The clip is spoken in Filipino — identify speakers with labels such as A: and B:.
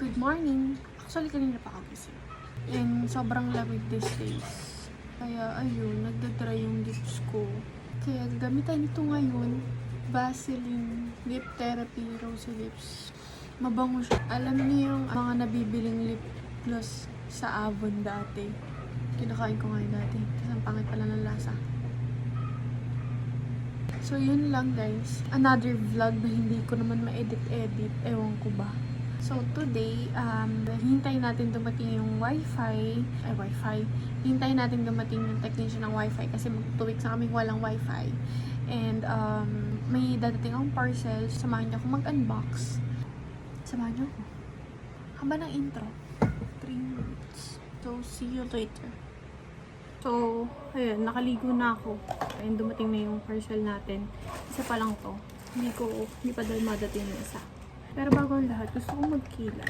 A: Good morning! Actually, kanina pa ako gising. And sobrang lamig these days. Kaya ayun, nagdadry yung lips ko. Kaya gagamitan ito ngayon. Vaseline Lip Therapy Rosy Lips. Mabango siya. Alam niyo yung mga nabibiling lip gloss sa Avon dati. Kinakain ko ngayon dati. Tapos ang pangit pala ng lasa. So yun lang guys. Another vlog na hindi ko naman ma-edit-edit. Ewan ko ba. So today, hintayin natin dumating yung hintayin natin dumating yung technician ng wifi kasi mag 2 weeks na kaming walang wifi. And may dadating akong parcel. Samahan niyo ako mag-unbox. Samahan niyo ako. Haba ng intro. 3 minutes. So see you later. So, ayun, nakaligo na ako. Ayun, dumating na yung parcel natin. Isa pa lang to. Hindi pa dahil madating yung isa. Pero bago ang lahat, gusto kong magkila.